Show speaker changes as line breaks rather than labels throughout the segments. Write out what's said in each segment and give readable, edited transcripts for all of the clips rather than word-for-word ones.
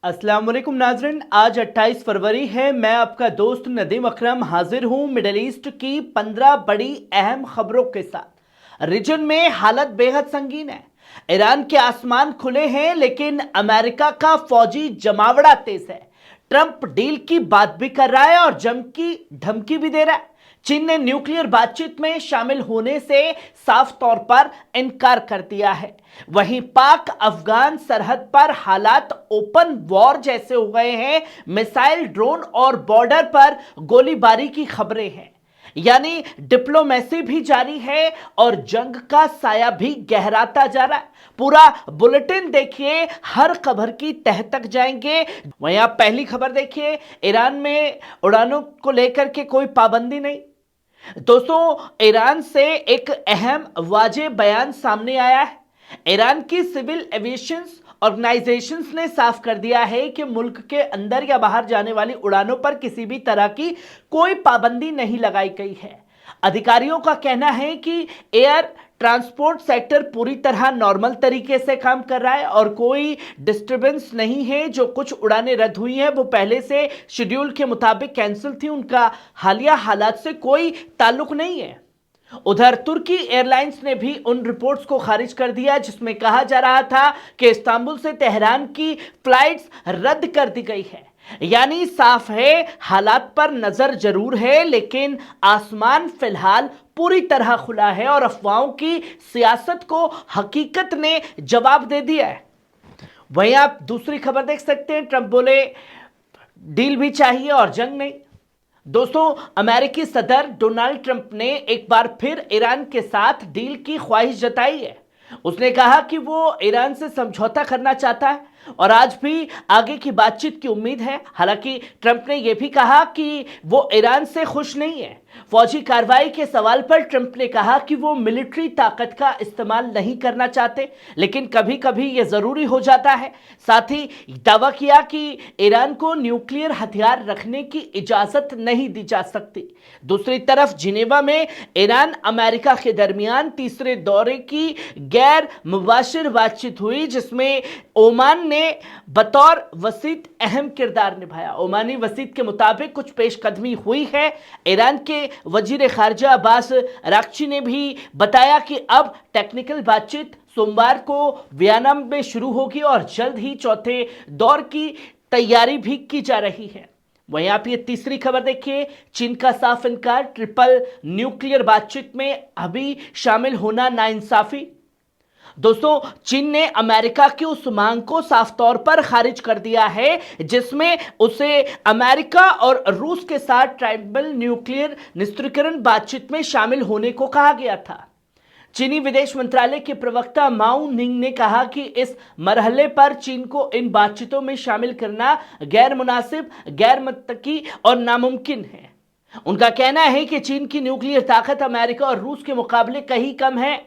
अस्सलाम वालेकुम नाज़रीन, आज 28 फरवरी है। मैं आपका दोस्त नदीम अकरम हाजिर हूं मिडिल ईस्ट की 15 बड़ी अहम खबरों के साथ। रीजन में हालत बेहद संगीन है। ईरान के आसमान खुले हैं, लेकिन अमेरिका का फौजी जमावड़ा तेज है। ट्रंप डील की बात भी कर रहा है और जंग की धमकी भी दे रहा है। चीन ने न्यूक्लियर बातचीत में शामिल होने से साफ तौर पर इनकार कर दिया है। वहीं पाक अफगान सरहद पर हालात ओपन वॉर जैसे हो गए हैं। मिसाइल, ड्रोन और बॉर्डर पर गोलीबारी की खबरें हैं। यानी डिप्लोमेसी भी जारी है और जंग का साया भी गहराता जा रहा है। पूरा बुलेटिन देखिए, हर खबर की तह तक जाएंगे। वहीं आप पहली खबर देखिए, ईरान में उड़ानों को लेकर के कोई पाबंदी नहीं। दोस्तों, ईरान से एक अहम वाजे बयान सामने आया है। ईरान की सिविल एविएशन ऑर्गेनाइजेशंस ने साफ कर दिया है कि मुल्क के अंदर या बाहर जाने वाली उड़ानों पर किसी भी तरह की कोई पाबंदी नहीं लगाई गई है। अधिकारियों का कहना है कि एयर ट्रांसपोर्ट सेक्टर पूरी तरह नॉर्मल तरीके से काम कर रहा है और कोई डिस्टरबेंस नहीं है। जो कुछ उड़ानें रद्द हुई हैं वो पहले से शेड्यूल के मुताबिक कैंसिल थी, उनका हालिया हालात से कोई ताल्लुक नहीं है। उधर तुर्की एयरलाइंस ने भी उन रिपोर्ट्स को खारिज कर दिया जिसमें कहा जा रहा था कि इस्तांबुल से तेहरान की फ्लाइट्स रद्द कर दी गई है। यानी साफ है, हालात पर नजर जरूर है, लेकिन आसमान फिलहाल पूरी तरह खुला है और अफवाहों की सियासत को हकीकत ने जवाब दे दिया है। वहीं आप दूसरी खबर देख सकते हैं, ट्रंप बोले डील भी चाहिए और जंग नहीं। दोस्तों, अमेरिकी सदर डोनाल्ड ट्रंप ने एक बार फिर ईरान के साथ डील की ख्वाहिश जताई है। उसने कहा कि वो ईरान से समझौता करना चाहता है और आज भी आगे की बातचीत की उम्मीद है। हालांकि ट्रंप ने यह भी कहा कि वो ईरान से खुश नहीं है। फौजी कार्रवाई के सवाल पर ट्रंप ने कहा कि वो मिलिट्री ताकत का इस्तेमाल नहीं करना चाहते, लेकिन कभी कभी यह जरूरी हो जाता है। साथ ही दावा किया कि ईरान को न्यूक्लियर हथियार रखने की इजाजत नहीं दी जा सकती। दूसरी तरफ जिनेवा में ईरान अमेरिका के दरमियान तीसरे दौरे की गैर मुबाशिर बातचीत हुई, जिसमें ओमान ने बतौर वसीत अहम किरदार निभाया। ओमानी वसीत के मुताबिक कुछ पेशकदमी हुई है। ईरान के वजीर खारजा अब्बास अराक्ची ने भी बताया कि अब टेक्निकल बातचीत सोमवार को वियना में शुरू होगी और जल्द ही चौथे दौर की तैयारी भी की जा रही है। वहीं आप ये तीसरी खबर देखिए, चीन का साफ इनकार, ट्रिपल न्यूक्लियर बातचीत में अभी शामिल होना नाइंसाफी। दोस्तों, चीन ने अमेरिका की उस मांग को साफ तौर पर खारिज कर दिया है जिसमें उसे अमेरिका और रूस के साथ ट्राइबल न्यूक्लियर निस्त्रीकरण बातचीत में शामिल होने को कहा गया था। चीनी विदेश मंत्रालय के प्रवक्ता माओ निंग ने कहा कि इस मरहले पर चीन को इन बातचीतों में शामिल करना गैर मुनासिब, गैर मंतकी और नामुमकिन है। उनका कहना है कि चीन की न्यूक्लियर ताकत अमेरिका और रूस के मुकाबले कहीं कम है।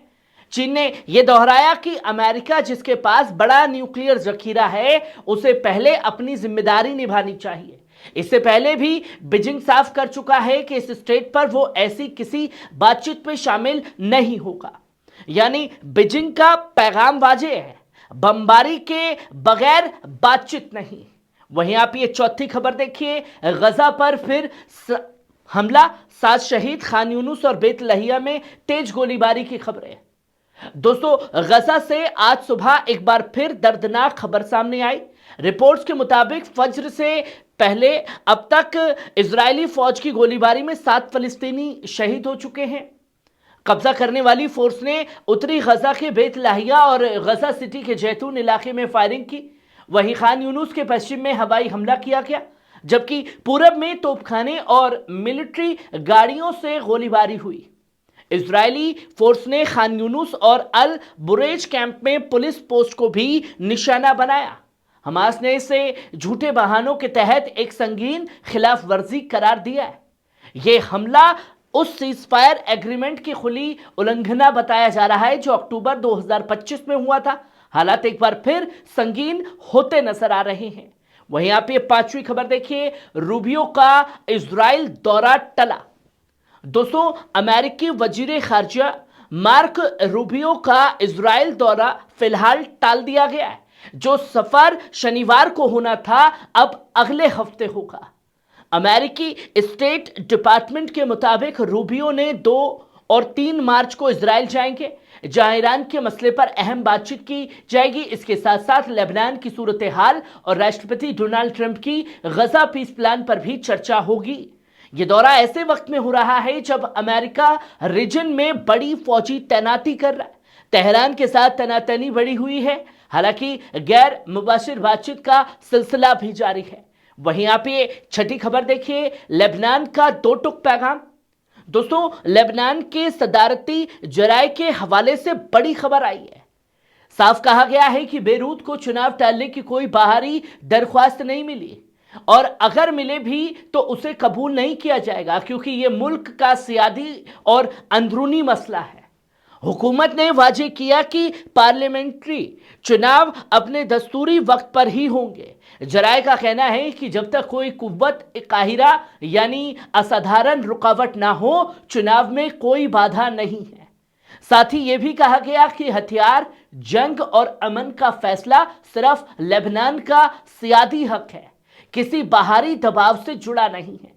चीन ने यह दोहराया कि अमेरिका, जिसके पास बड़ा न्यूक्लियर जखीरा है, उसे पहले अपनी जिम्मेदारी निभानी चाहिए। इससे पहले भी बीजिंग साफ कर चुका है कि इस स्टेट पर वो ऐसी किसी बातचीत में शामिल नहीं होगा। यानी बीजिंग का पैगाम वाजे है, बमबारी के बगैर बातचीत नहीं। वहीं आप ये चौथी खबर देखिए, गजा पर फिर हमला, 7 शहीद, खान यूनुस और बेत लहिया में तेज गोलीबारी की खबरें। दोस्तों, गजा से आज सुबह एक बार फिर दर्दनाक खबर सामने आई। रिपोर्ट्स के मुताबिक फज्र से पहले अब तक इजरायली फौज की गोलीबारी में 7 फलस्तीनी शहीद हो चुके हैं। कब्जा करने वाली फोर्स ने उत्तरी गजा के बेत लाहिया और गजा सिटी के जैतून इलाके में फायरिंग की। वहीं खान यूनुस के पश्चिम में हवाई हमला किया गया, जबकि पूरब में तोपखाने और मिलिट्री गाड़ियों से गोलीबारी हुई। इजरायली फोर्स ने खान यूनुस और अल बुरेज कैंप में पुलिस पोस्ट को भी निशाना बनाया। हमास ने इसे झूठे बहानों के तहत एक संगीन खिलाफ वर्जी करार दिया है। यह हमला उस सीजफायर एग्रीमेंट की खुली उल्लंघना बताया जा रहा है जो अक्टूबर 2025 में हुआ था। हालात एक बार फिर संगीन होते नजर आ रहे हैं। वहीं आप ये पांचवी खबर देखिए, रूबियो का इजराइल दौरा टला। दोस्तों, अमेरिकी वजीर खारजा मार्क रूबियो का इजराइल दौरा फिलहाल टाल दिया गया है। जो सफर शनिवार को होना था अब अगले हफ्ते होगा। अमेरिकी स्टेट डिपार्टमेंट के मुताबिक रूबियो ने 2 और 3 मार्च को इजराइल जाएंगे, जहां ईरान के मसले पर अहम बातचीत की जाएगी। इसके साथ साथ लेबनान की सूरत हाल और राष्ट्रपति डोनाल्ड ट्रंप की गजा पीस प्लान पर भी चर्चा होगी। यह दौरा ऐसे वक्त में हो रहा है जब अमेरिका रीजन में बड़ी फौजी तैनाती कर रहा है। तेहरान के साथ तनातनी बढ़ी हुई है, हालांकि गैर मुबाशिर बातचीत का सिलसिला भी जारी है। वहीं आप ये छठी खबर देखिए, लेबनान का 2 टुक पैगाम। दोस्तों, लेबनान के सदारती जराये के हवाले से बड़ी खबर आई है। साफ कहा गया है कि बेरूत को चुनाव टालने की कोई बाहरी दरख्वास्त नहीं मिली और अगर मिले भी तो उसे कबूल नहीं किया जाएगा, क्योंकि यह मुल्क का सियासी और अंदरूनी मसला है। हुकूमत ने वाजे किया कि पार्लियामेंट्री चुनाव अपने दस्तूरी वक्त पर ही होंगे। जराये का कहना है कि जब तक कोई कुव्वत काहिरा यानी असाधारण रुकावट ना हो, चुनाव में कोई बाधा नहीं है। साथ ही यह भी कहा गया कि हथियार, जंग और अमन का फैसला सिर्फ लेबनान का सियादी हक है, किसी बाहरी दबाव से जुड़ा नहीं है।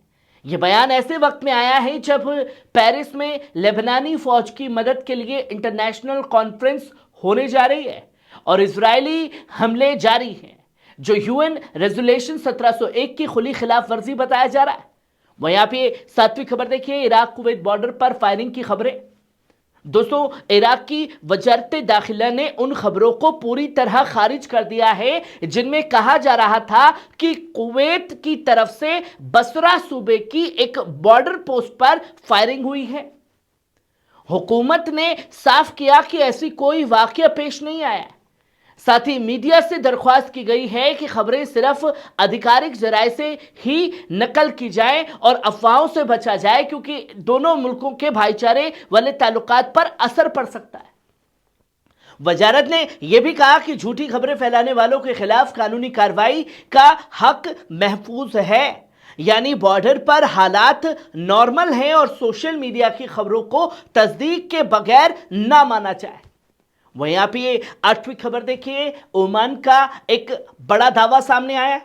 यह बयान ऐसे वक्त में आया है जब पेरिस में लेबनानी फौज की मदद के लिए इंटरनेशनल कॉन्फ्रेंस होने जा रही है और इजरायली हमले जारी हैं, जो यूएन रेजोल्यूशन 1701 की खुली खिलाफ वर्जी बताया जा रहा है। वहीं आप ये 7वीं खबर देखिए, इराक कुवैत बॉर्डर पर फायरिंग की खबरें। दोस्तों, इराक की वजारत दाखिला ने उन खबरों को पूरी तरह खारिज कर दिया है जिनमें कहा जा रहा था कि कुवैत की तरफ से बसरा सूबे की एक बॉर्डर पोस्ट पर फायरिंग हुई है। हुकूमत ने साफ किया कि ऐसी कोई वाकया पेश नहीं आया। साथ ही मीडिया से दरख्वास्त की गई है कि खबरें सिर्फ आधिकारिक जराये से ही नकल की जाए और अफवाहों से बचा जाए, क्योंकि दोनों मुल्कों के भाईचारे वाले ताल्लुकात पर असर पड़ सकता है। वजारत ने यह भी कहा कि झूठी खबरें फैलाने वालों के खिलाफ कानूनी कार्रवाई का हक महफूज है, यानी बॉर्डर पर हालात नॉर्मल हैं और सोशल मीडिया की खबरों को तस्दीक के बगैर ना माना जाए। वहीं आप ये 8वीं खबर देखिए, ओमान का एक बड़ा दावा सामने आया।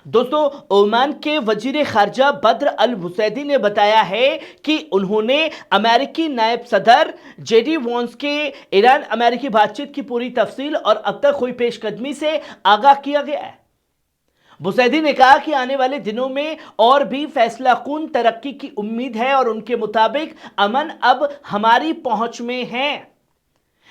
दोस्तों, ओमान के वजीर खारजा बद्र अल हुसैदी ने बताया है कि उन्होंने अमेरिकी नायब सदर जेडी वॉन्स के ईरान अमेरिकी बातचीत की पूरी तफसील और अब तक हुई पेशकदमी से आगाह किया गया है। बुसैदी ने कहा कि आने वाले दिनों में और भी फैसलाकुन तरक्की की उम्मीद है और उनके मुताबिक अमन अब हमारी पहुंच में है।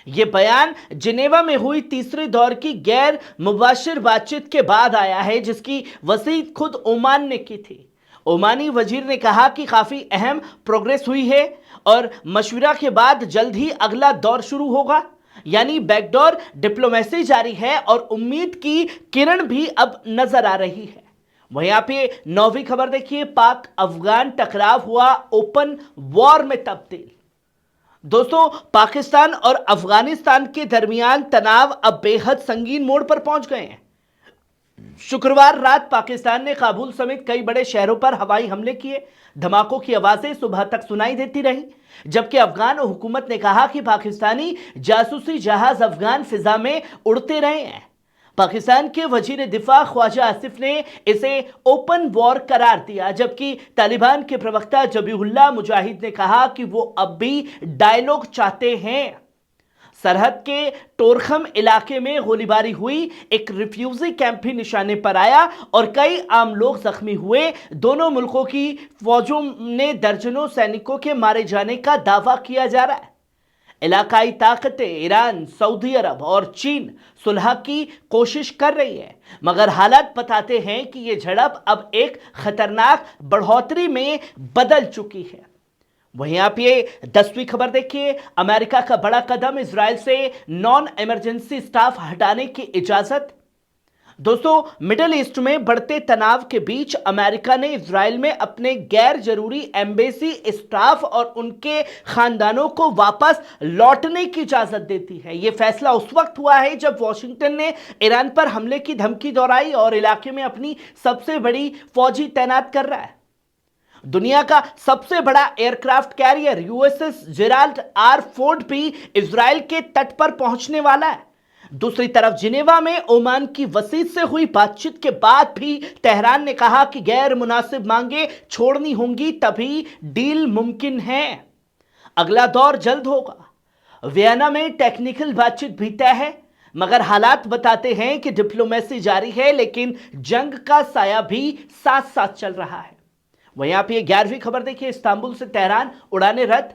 यह बयान जिनेवा में हुई तीसरे दौर की गैर मुबाशिर बातचीत के बाद आया है, जिसकी वसीयत खुद ओमान ने की थी। ओमानी वजीर ने कहा कि काफी अहम प्रोग्रेस हुई है और मशवरा के बाद जल्द ही अगला दौर शुरू होगा, यानी बैकडोर डिप्लोमेसी जारी है और उम्मीद की किरण भी अब नजर आ रही है। वहीं आप ये 9वीं खबर देखिए, पाक अफगान टकराव हुआ ओपन वॉर में तब्दील। दोस्तों, पाकिस्तान और अफगानिस्तान के दरमियान तनाव अब बेहद संगीन मोड़ पर पहुंच गए हैं। शुक्रवार रात पाकिस्तान ने काबुल समेत कई बड़े शहरों पर हवाई हमले किए। धमाकों की आवाजें सुबह तक सुनाई देती रही, जबकि अफगान हुकूमत ने कहा कि पाकिस्तानी जासूसी जहाज अफगान फिजा में उड़ते रहे हैं। पाकिस्तान के वजीर दिफा ख्वाजा आसिफ ने इसे ओपन वॉर करार दिया, जबकि तालिबान के प्रवक्ता जबीहुल्लाह मुजाहिद ने कहा कि वो अब भी डायलॉग चाहते हैं। सरहद के टोरखम इलाके में गोलीबारी हुई, एक रिफ्यूजी कैंप भी निशाने पर आया और कई आम लोग जख्मी हुए। दोनों मुल्कों की फौजों ने दर्जनों सैनिकों के मारे जाने का दावा किया जा रहा है। इलाकाई ताकतें ईरान, सऊदी अरब और चीन सुलह की कोशिश कर रही है, मगर हालात बताते हैं कि यह झड़प अब एक खतरनाक बढ़ोतरी में बदल चुकी है। वहीं आप ये 10वीं खबर देखिए, अमेरिका का बड़ा कदम, इजराइल से नॉन इमरजेंसी स्टाफ हटाने की इजाजत। दोस्तों, मिडिल ईस्ट में बढ़ते तनाव के बीच अमेरिका ने इजराइल में अपने गैर जरूरी एम्बेसी स्टाफ और उनके खानदानों को वापस लौटने की इजाजत देती है। यह फैसला उस वक्त हुआ है जब वॉशिंगटन ने ईरान पर हमले की धमकी दोहराई और इलाके में अपनी सबसे बड़ी फौजी तैनात कर रहा है। दुनिया का सबसे बड़ा aircraft carrier USS Gerald R Ford भी इजराइल के तट पर पहुंचने वाला है। दूसरी तरफ जिनेवा में ओमान की वसीद से हुई बातचीत के बाद भी तेहरान ने कहा कि गैर मुनासिब मांगे छोड़नी होंगी तभी डील मुमकिन है। अगला दौर जल्द होगा। वियना में टेक्निकल बातचीत भी तय है, मगर हालात बताते हैं कि डिप्लोमेसी जारी है, लेकिन जंग का साया भी साथ साथ चल रहा है। वहीं आप ये 11वीं खबर देखिए, इस्तांबुल से तेहरान उड़ानें रद्द।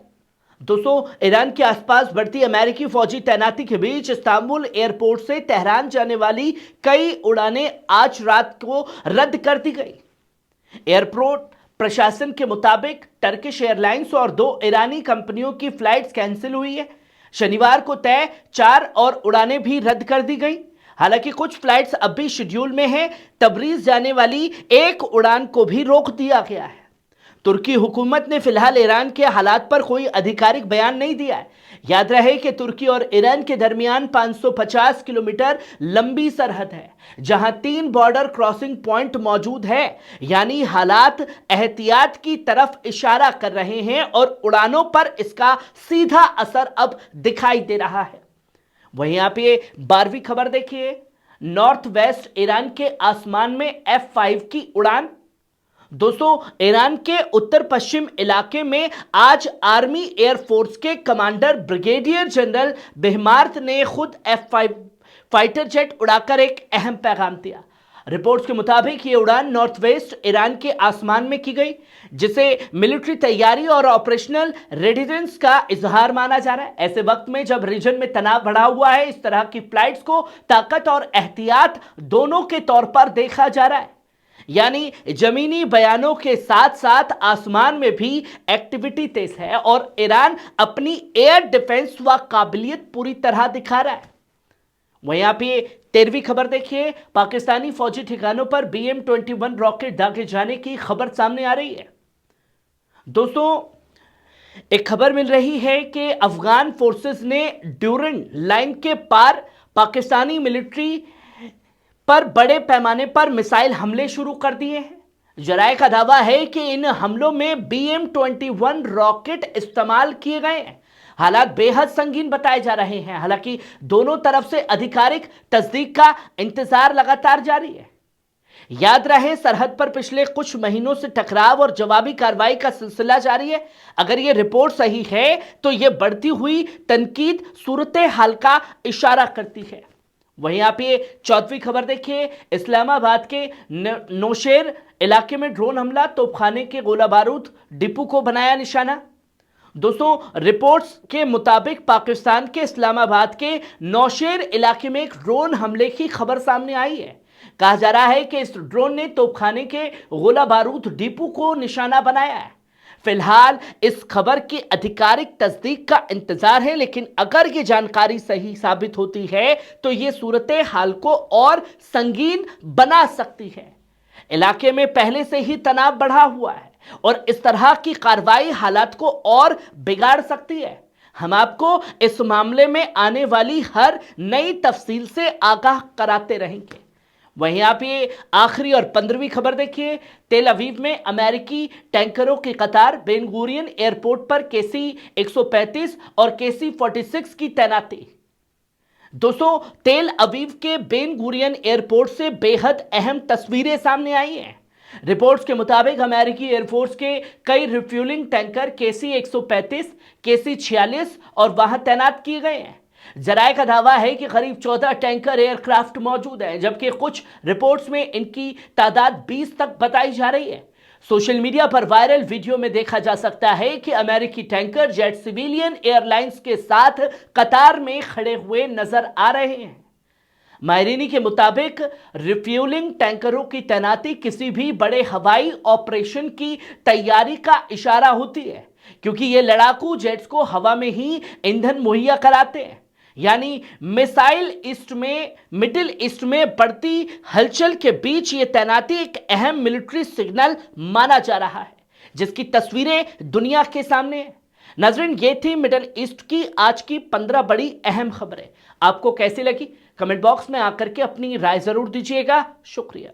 दोस्तों, ईरान के आसपास बढ़ती अमेरिकी फौजी तैनाती के बीच इस्तांबुल एयरपोर्ट से तेहरान जाने वाली कई उड़ानें आज रात को रद्द कर दी गई। एयरपोर्ट प्रशासन के मुताबिक टर्किश एयरलाइंस और 2 ईरानी कंपनियों की फ्लाइट्स कैंसिल हुई है। शनिवार को तय 4 और उड़ानें भी रद्द कर दी गई। हालांकि कुछ फ्लाइट्स अब भी शेड्यूल में हैं। तबरीज जाने वाली एक उड़ान को भी रोक दिया गया है। तुर्की हुकूमत ने फिलहाल ईरान के हालात पर कोई आधिकारिक बयान नहीं दिया है। याद रहे कि तुर्की और ईरान के दरमियान 550 किलोमीटर लंबी सरहद है, जहां 3 बॉर्डर क्रॉसिंग पॉइंट मौजूद है। यानी हालात एहतियात की तरफ इशारा कर रहे हैं और उड़ानों पर इसका सीधा असर अब दिखाई दे रहा है। वहीं आप ये 12वीं खबर देखिए, नॉर्थ वेस्ट ईरान के आसमान में F-5 की उड़ान। दोस्तों, ईरान के उत्तर पश्चिम इलाके में आज आर्मी एयरफोर्स के कमांडर ब्रिगेडियर जनरल बेहमार्थ ने खुद F-5 फाइटर जेट उड़ाकर एक अहम पैगाम दिया। रिपोर्ट्स के मुताबिक ये उड़ान नॉर्थ वेस्ट ईरान के आसमान में की गई, जिसे मिलिट्री तैयारी और ऑपरेशनल रेडिनेंस का इजहार माना जा रहा है। ऐसे वक्त में जब रीजन में तनाव बढ़ा हुआ है, इस तरह की फ्लाइट्स को ताकत और एहतियात दोनों के तौर पर देखा जा रहा है। यानी जमीनी बयानों के साथ साथ आसमान में भी एक्टिविटी तेज है और ईरान अपनी एयर डिफेंस व काबिलियत पूरी तरह दिखा रहा है। वहीं आप ये 13वीं खबर देखिए, पाकिस्तानी फौजी ठिकानों पर BM-21 रॉकेट दागे जाने की खबर सामने आ रही है। दोस्तों, एक खबर मिल रही है कि अफगान फोर्सेस ने ड्यूरन लाइन के पार पाकिस्तानी मिलिट्री पर बड़े पैमाने पर मिसाइल हमले शुरू कर दिए हैं। जराये का दावा है कि इन हमलों में BM-21 रॉकेट इस्तेमाल किए गए हैं। हालात बेहद संगीन बताए जा रहे हैं। हालांकि दोनों तरफ से आधिकारिक तस्दीक का इंतजार लगातार जारी है। याद रहे, सरहद पर पिछले कुछ महीनों से टकराव और जवाबी कार्रवाई का सिलसिला जारी है। अगर यह रिपोर्ट सही है तो यह बढ़ती हुई तनकीद सूरत हाल का इशारा करती है। वहीं आप ये 14वीं खबर देखिए, इस्लामाबाद के नौशेर इलाके में ड्रोन हमला, तोपखाने के गोला बारूद डिपो को बनाया निशाना। दोस्तों, रिपोर्ट्स के मुताबिक पाकिस्तान के इस्लामाबाद के नौशेर इलाके में एक ड्रोन हमले की खबर सामने आई है। कहा जा रहा है कि इस ड्रोन ने तोपखाने के गोला बारूद डिपो को निशाना बनाया है। फिलहाल इस खबर की आधिकारिक तस्दीक का इंतजार है, लेकिन अगर ये जानकारी सही साबित होती है तो ये सूरत हाल को और संगीन बना सकती है। इलाके में पहले से ही तनाव बढ़ा हुआ है और इस तरह की कार्रवाई हालात को और बिगाड़ सकती है। हम आपको इस मामले में आने वाली हर नई तफसील से आगाह कराते रहेंगे। वहीं आप ये आखिरी और 15वीं खबर देखिए, तेल अवीव में अमेरिकी टैंकरों की कतार, बेन गुरियन एयरपोर्ट पर KC-135 और KC-46 की तैनाती। दोस्तों, तेल अवीव के बेन गुरियन एयरपोर्ट से बेहद अहम तस्वीरें सामने आई हैं। रिपोर्ट्स के मुताबिक अमेरिकी एयरफोर्स के कई रिफ्यूलिंग टैंकर KC-135, KC-46 और वहां तैनात किए गए हैं। जराये का दावा है कि करीब 14 टैंकर एयरक्राफ्ट मौजूद हैं, जबकि कुछ रिपोर्ट्स में इनकी तादाद 20 तक बताई जा रही है। सोशल मीडिया पर वायरल वीडियो में देखा जा सकता है कि अमेरिकी टैंकर जेट सिविलियन एयरलाइंस के साथ कतार में खड़े हुए नजर आ रहे हैं। माहिरीनी के मुताबिक रिफ्यूलिंग टैंकरों की तैनाती किसी भी बड़े हवाई ऑपरेशन की तैयारी का इशारा होती है, क्योंकि ये लड़ाकू जेट्स को हवा में ही ईंधन मुहैया कराते हैं। यानी मिडिल ईस्ट में बढ़ती हलचल के बीच ये तैनाती एक अहम मिलिट्री सिग्नल माना जा रहा है, जिसकी तस्वीरें दुनिया के सामने है। नाज़रीन, ये थी मिडिल ईस्ट की आज की 15 बड़ी अहम खबरें। आपको कैसी लगी कमेंट बॉक्स में आकर के अपनी राय जरूर दीजिएगा। शुक्रिया।